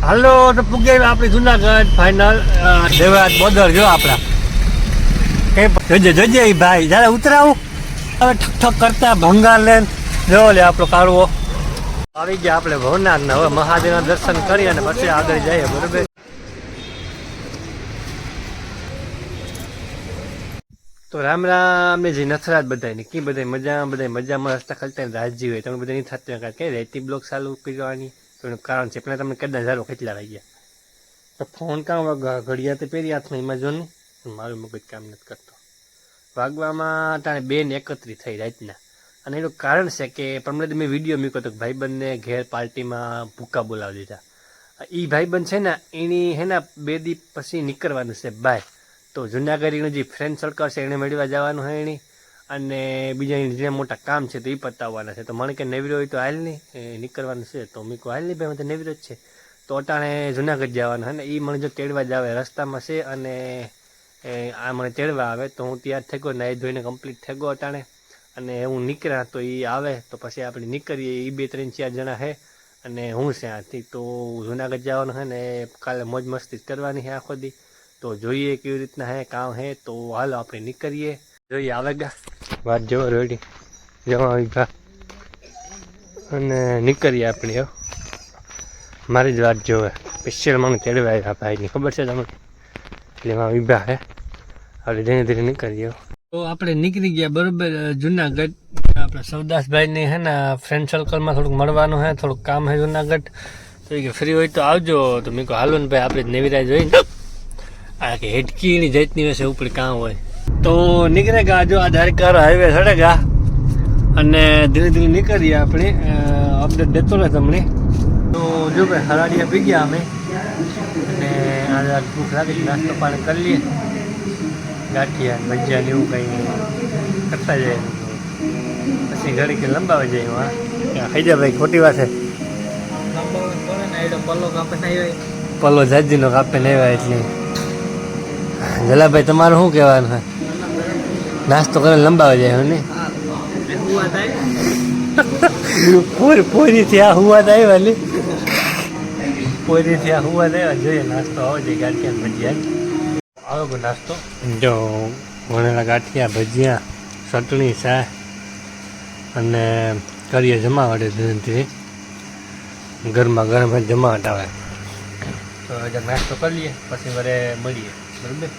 હાલો તો પૂગે આપણે Junagadh final Devraj border જો આપણા કઈ જોજે એ ભાઈ જયારે ઉતરાવું હવે ઠક ઠક કરતા ભંગાર લેન જો લે આપણો કાળવો આવી ગયા આપણે ભવનાથ ને હવે મહાદેવના દર્શન કરી અને પછી આગળ જઈએ બરોબર. તો રામ રામ ને જી નથરાજ બધાને કી બધા મજામાં રસ્તા ખલતા રાજી હોય તમે બધા નહીં થતા કઈ રેતી બ્લોક ચાલુ કરવાની તો એનું કારણ છે પેલા તમને કદાચ હજારો કેટલા વાગ્યા તો ફોન કામ ઘડિયા તો પહેરી હાથમાં એમાં જો ને મારું મગજ કામ નથી કરતો વાગવામાં તાણે 2:31 થઈ રાતના અને એનું કારણ છે કે પ્રમાણે મેં વિડીયો મૂક્યો હતો ભાઈબંધને ઘેર પાર્ટીમાં ભૂકા બોલાવી દીધા. એ ભાઈબંધ છે ને એની હે ને 2 દી પછી નીકળવાનું છે બાય તો જુનાગઢનું જે ફ્રેન્ડ સર્કલ છે એને મેળવા જવાનું હોય એની અને બીજા જે મોટા કામ છે તો એ પતાવવાના છે. તો મને કે નેવીરો હોય તો હાલ નહીં નીકળવાનું છે તો મેં કહું હાલ નહીં ભાઈ મને તો નેવીરો જ છે તો અટાણે જુનાગઢ જવાનું હોય ને એ મને જો તેડવા જ આવે રસ્તામાં છે અને આ મને તેડવા આવે તો હું તૈયાર થઈ ગયો નાહી ધોઈને કમ્પ્લીટ થઈ ગયો અટાણે અને હું નીકળ્યા તો એ આવે તો પછી આપણે નીકળીએ એ 2-3-4 જણા છે અને હું છે આથી તો જુનાગઢ જવાનું છે ને કાલે મોજ મસ્તી કરવાની છે આખો દી તો જોઈએ કેવી રીતના હે કામ હે તો હાલો આપણે નીકળીએ જોઈએ આવે ગા વાત જોવો રેડી જવા આવી ગા અને નીકળીએ આપણે મારી જ વાત જોવે સ્પેશિયલ મને તેડવા આવ્યા ભાઈની ખબર છે તમને એટલે એમાં વિભા હે હવે ધીરે ધીરે નીકળીએ. તો આપણે નીકળી ગયા બરોબર જુનાગઢ આપણા સવદાસભાઈને હે ને ફ્રેન્ડ સર્કલમાં થોડુંક મળવાનું હે થોડુંક કામ હે જુનાગઢ તો કે ફ્રી હોય તો આવજો તો મેં કહું હાલો ને ભાઈ આપણે નેવીરાજ જોઈને આ કે હેડકીની જાતની વસે ઉપર કામ હોય તો નીકળેગા જો આ ધારકાર હાઈવે સડેગા અને ધીરે ધીરે નીકળીએ આપણે અપડેટ દેતો રહે તમને. તો જો ભાઈ હરાડિયા પી ગયા અમે અને આ ભૂખ લાગી નાસ્તો પાણી કરી લઈએ ગાંઠિયા ભજીયા ને એવું કંઈ કરતા જાય પછી ઘડી કે લંબાવા જાય હા ખાઈ જા ભાઈ ખોટી વાત છે પલ્લો જાજીનો કાપે ને આવ્યા એટલે જલાભાઈ તમારું શું કહેવાનું હોય નાસ્તો કરીને લંબાવા જાય ને પોરીથી આ હુવાત આવ્યા ને પોરીથી આ હુવાત આવ્યા જોઈએ નાસ્તો આવો જોઈએ ગાંઠિયા ભજીયા આવો ગો નાસ્તો જો વણેલા ગાંઠિયા ભજીયા ચટણી ચા અને કરીએ જમાવટ ધીરે ગરમા ગરમ જમાવટ આવે તો નાસ્તો કરી લઈએ પછી વરે મળીએ બરાબર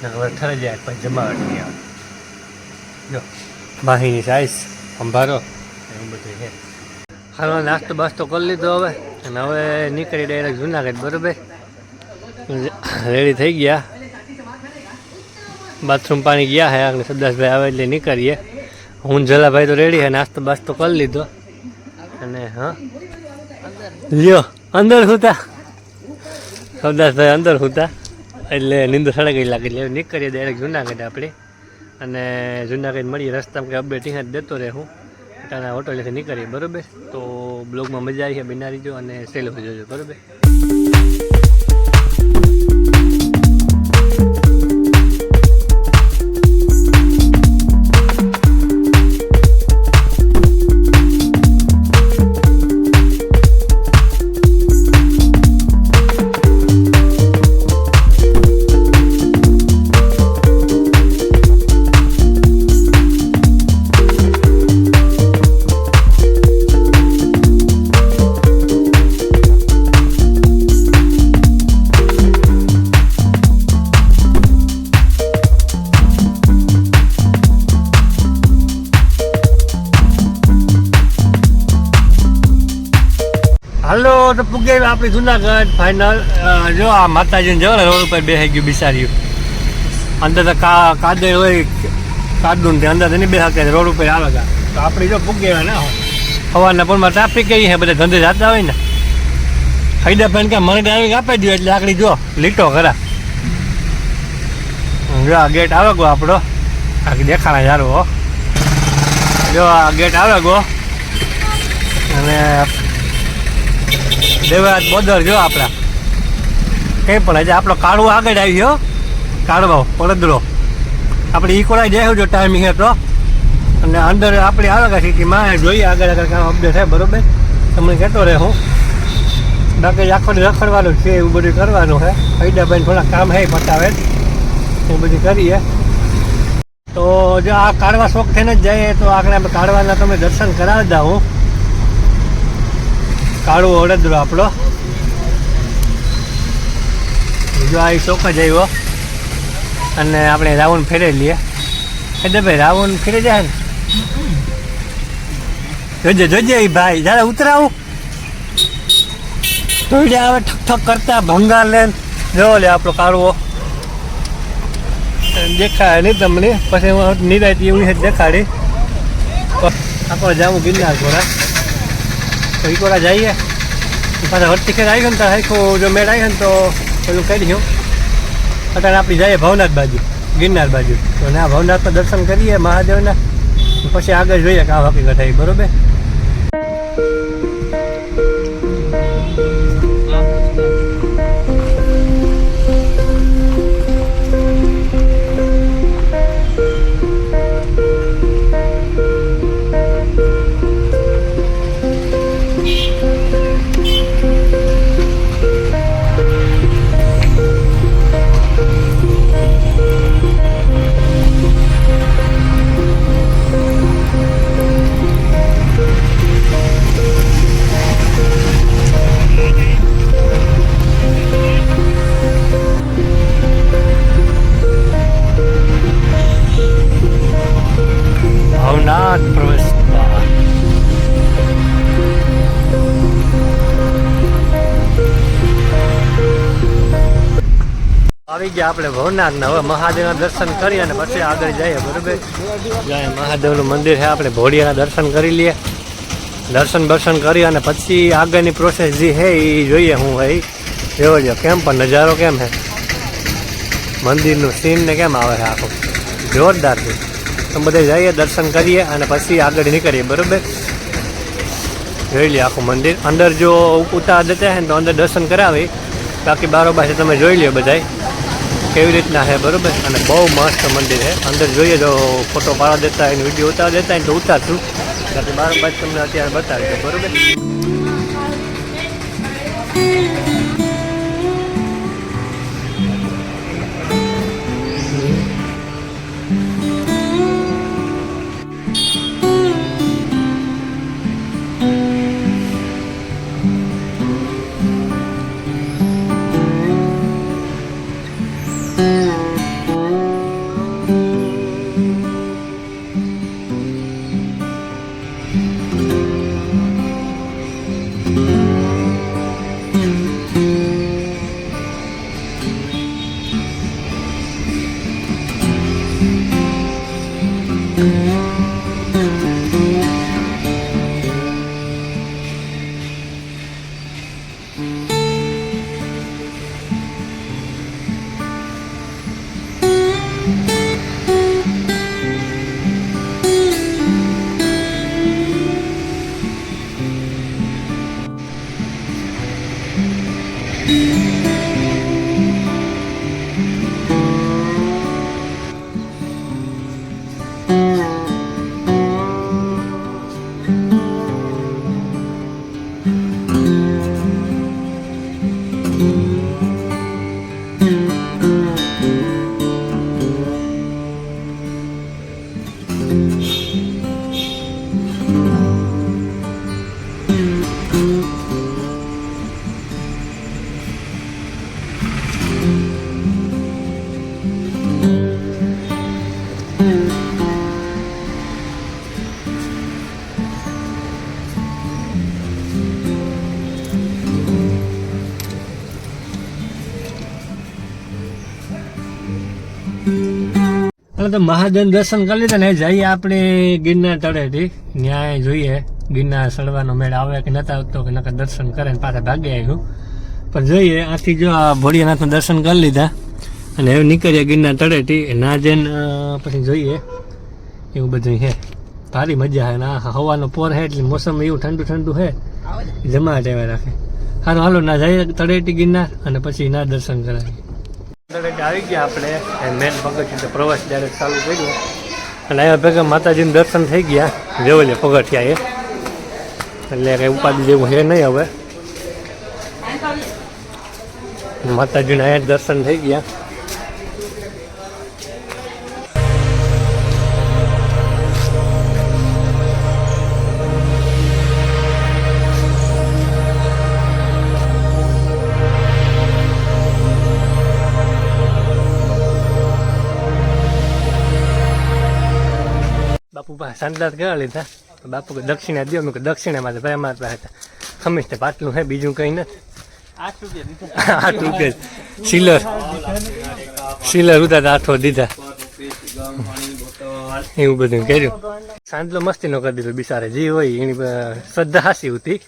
હવે ઠરે જાય પછી જમાવટ નહીં આવે જો માહીની સાઈઝ સંભારો એવું બધું છે. હાલમાં નાસ્તો બાસ્તો કરી લીધો હવે અને હવે નીકળી ડાયરેક્ટ જુનાગઢ બરાબર રેડી થઈ ગયા બાથરૂમ પાણી ગયા હે અને સદાસભાઈ આવે એટલે નીકળીએ હું જલાભાઈ તો રેડી હે નાસ્તો બાસ્તો કરી લીધો અને હા લ્યો અંદર સુતા સદાસભાઈ અંદર સુતા એટલે નીંદર સળગાઈ લાગી એટલે નીકળીએ ડાયરેક્ટ જુનાગઢ આપણે અને જુનાગઢ મળીએ રસ્તામાં કંઈ અપડેટ અહીંયા દેતો રહે હું ત્યાંના હોટલેથી નીકળીએ બરાબર. તો બ્લોગમાં મજા આવી છે બનાવી જો અને સેલો જોજો બરાબર. હાલો તો પૂગે આપણે જુનાગઢ ફાઇનલ જો આ માતાજીને જો રોડ ઉપર બેસી ગયું બિસાર્યું અંદર તો કાદે હોય કાદું ને અંદર નહીં બેસા કે રોડ ઉપર આવે તો આપણે જો પૂગે ને સવારના પરમાં ટ્રાફિક કઈ છે બધા ધંધે જતા હોય ને ખૈડા પેન કે મને ડ્રાઇવિંગ આપી દો એટલે આકડી જો લીટો ખરા જો આ ગેટ આવે ગો આપણો આખી દેખાણા યારો જો આ ગેટ આવે ગો અને દેવરાજ બોર્ડર જો આપણા કંઈ પણ હજી આપણો કાળવો આગળ આવ્યો કાળવો પડદરો આપણે ઈકોડા જાય જો ટાઈમિંગ હતો અને અંદર આપણે આવે સિટીમાં જોઈએ આગળ આગળ કામ અપડેટ થાય બરોબર તમને કહેતો રહે હું બાકી આખો રખડવાનું છે, એવું બધું કરવાનું છે. હૈદાભાઈ થોડા કામ હે પતાવે એ બધું કરીએ. તો જો આ કાઢવા શોખ થઈને જ જઈએ તો આગળ આપણે કાઢવાના તમે દર્શન કરાવી દઉં હું. કાળવો વડોદરો આપણો જો આ શોખ જ આવ્યો અને આપણે રાવણ ફેરવી લઈએ. એટલે ભાઈ રાવણ ફેરી જાય ને જોજે જોજે એ ભાઈ જ્યારે ઉતરાવું તો આવે ઠક ઠક કરતા ભંગાર લેન જો લે આપણો કાળવો દેખાય નહીં તમને. પછી હું નિરાયતી એવું દેખાડી આપણે જાવું ગિરનાર કોરા તો એ કોરા જઈએ પાછા વરતી ખેર આવી ગયો ને તો હરખું જો મેળ આવી ને તો પેલું કરી દઉં. અત્યારે આપણી જઈએ ભવનાથ બાજુ ગિરનાર બાજુ તો ના ભવનાથમાં દર્શન કરીએ મહાદેવના પછી આગળ જોઈએ કે આ હકીકત થાય બરોબર. ભવનાથ પ્રવેશદ્વાર આવી ગયા આપણે ભવનાથના. હવે મહાદેવના દર્શન કરી અને પછી આગળ જઈએ બરોબર. જ્યાં મહાદેવનું મંદિર છે આપણે ભોળિયાના દર્શન કરી લઈએ. દર્શન કરી અને પછી આગળની પ્રોસેસ જે છે એ જોઈએ. હું ભાઈ જોવો જો કેમ પણ નજારો કેમ છે મંદિરનું સીન ને કેમ આવે છે આખું જોરદાર છે. તો બધે જઈએ દર્શન કરીએ અને પછી આગળ નીકળીએ બરોબર. જોઈ લઈએ આખું મંદિર. અંદર જો ઉતાર દેતા હોય ને તો અંદર દર્શન કરાવી. બાકી બારોબાર તમે જોઈ લ્યો બધાય કેવી રીતના છે બરોબર. અને બહુ મસ્ત મંદિર છે. અંદર જોઈએ તો ફોટો પાડવા દેતા હોય વિડીયો ઉતાર દેતા હોય તો ઉતારશું. બાકી બારોબાર તમને અત્યારે બતાવી દો બરોબર. તો મહાદેવ દર્શન કરી લીધા ને જઈએ આપણે ગિરનાર તળેટી. ન્યાય જોઈએ ગિરનાર ચડવાનો મેળ આવે કે નતા આવતો કે નકર દર્શન કરે ને પાછા ભાગે આવ્યું. પણ જોઈએ આથી જો આ ભોળિયાનાથના દર્શન કરી લીધા અને હવે નીકળીએ ગિરનાર તળેટી. ના જઈને પછી જોઈએ એવું બધું છે. ભારી મજા છે. આ હવાનો પોર છે એટલે મોસમ એવું ઠંડુ ઠંડુ છે જમાટ એવા રાખે. સારું હાલો ના જઈએ તળેટી ગિરનાર અને પછી ના દર્શન કરાવીએ. તળેટી આવી ગયા આપણે મેન પગથિયા પ્રવાસ ડાયરેક્ટ ચાલુ કર્યો અને આવ્યા ભેગા માતાજીનું દર્શન થઈ ગયા. જેવો લે પગથિયા એટલે કંઈ ઉપાધિ જેવું છે નહીં હવે. માતાજીના અહીંયા દર્શન થઈ ગયા. બાપુ પાસે શાંતદાસ ગયા લીધા. બાપુ કે દક્ષિણા દો. મેં દક્ષિણા માટે ભાઈ અમારા પાસે ખમીસ ને પાટલું હે, બીજું કંઈ નથી. 8 રૂપિયા સિલર ઉતા 8 દીધા. એવું બધું કર્યું. સાંજલો મસ્તી નો કરી દીધો બિચારે. જે હોય એની શ્રદ્ધા હાસી હતી,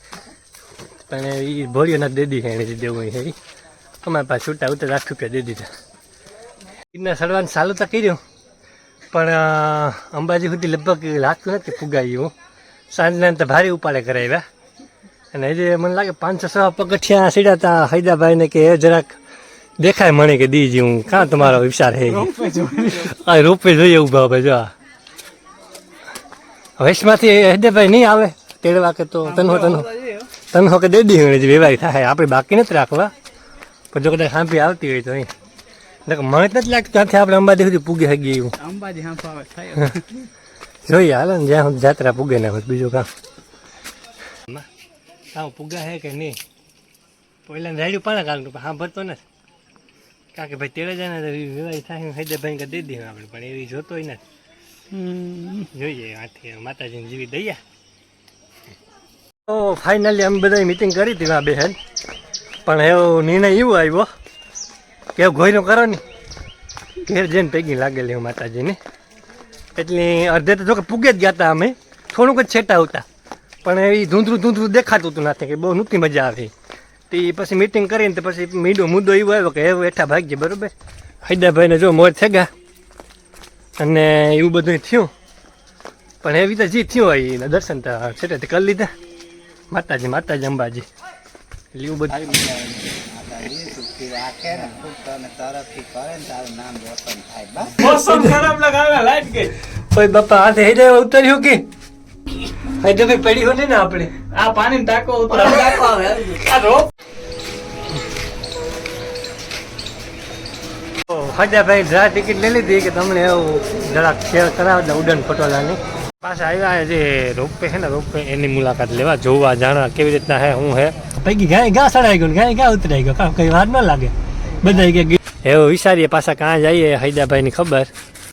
પણ એ ભોળીઓ ના દે દી એને જે દેવું હોય એ અમારા પાસે છૂટા ઉતર 8 રૂપિયા દે દીધા. ગીરના સડવાનું ચાલુ તો કર્યું, પણ અંબાજી સુધી લગભગ લાગતું નથી ફુગાયું. સાંજના તો ભારે ઉપાડે કરાવ્યા. અને હજી મને લાગે 500 પગથિયા સીડાતા હૈદાભાઈને કે જરાક દેખાય મને કે દીજી હું કાં તમારો વિચાર હે રોપે જોઈએ ઉભા ભાઈ. જો વૈશમાંથી હૈદાભાઈ નહીં આવે તેડવા કે તો તનહો કે દે દી વેવાય થાય. આપણે બાકી નથી રાખવા, પણ જો કદાચ સાંભળી આવતી હોય તો અહીં મને નથી લાગતું ત્યાંથી આપણે અંબાજી સુધી પૂગે હગી એવું. જોઈએ હાલ ને જ્યાં જાત્રા પૂગે ના હોય બીજું કામ. હા પૂગા હે કે નહીં પહેલાં રાડ્યું પાણા કાઢું પણ હા ભરતો નથી, કારણ કે ભાઈ તેડે જાય ને વિવાહ થાય હૈદાભાઈ કે દે દઈએ આપણે, પણ એવી જોતો હોય નથી. જોઈએ આથી માતાજીની જેવી દયા. તો ફાઇનલી અમે બધાએ મિટિંગ કરી હતી આ બહેન, પણ એવો નિર્ણય એવો આવ્યો કે ગોયનો કરો ને ઘેર જઈને ભેગી લાગેલી હું માતાજીને. એટલે અડધે તો જો કે પૂગે જ ગયા હતા અમે, થોડુંક જ છેટા આવતા, પણ એ ધૂંધરું દેખાતું હતું નથી કે બહુ નહોતી મજા આવી. તે પછી મિટિંગ કરીને તો પછી મુદ્દો એવો આવ્યો કે એવું હેઠા ભાગીએ બરાબર. હૈદાભાઈને જો મોજ થયા અને એવું બધું થયું, પણ એવી રીતે જે થયું હોય એના દર્શન તો છેટેથી કરી લીધા. માતાજી અંબાજી એટલે એવું બધું. બાપા હાથે હૈદાભાઈ ઉતર્યું કે હૈદાભાઈ પડી હોય ને આપણે આ પાણી ટાંકો હૈદાભાઈ ડ્રા ટિકિટ લઈ લીધી કે તમને એવું જરાક શેર કરાવે દે ઉડન પટોલાની. પાછા આવ્યા જે રોપવે છે ને રોપવે એની મુલાકાત લેવા, જોવા જાણવા કેવી રીતના હે શું હે. પૈકી ગા સડાઈ ગયો ને ગા ઉતરાઈ ગયો, કઈ વાર ન લાગે બધા કે એવું વિચારીએ પાછા કાં જઈએ હૈદાભાઈની ખબર.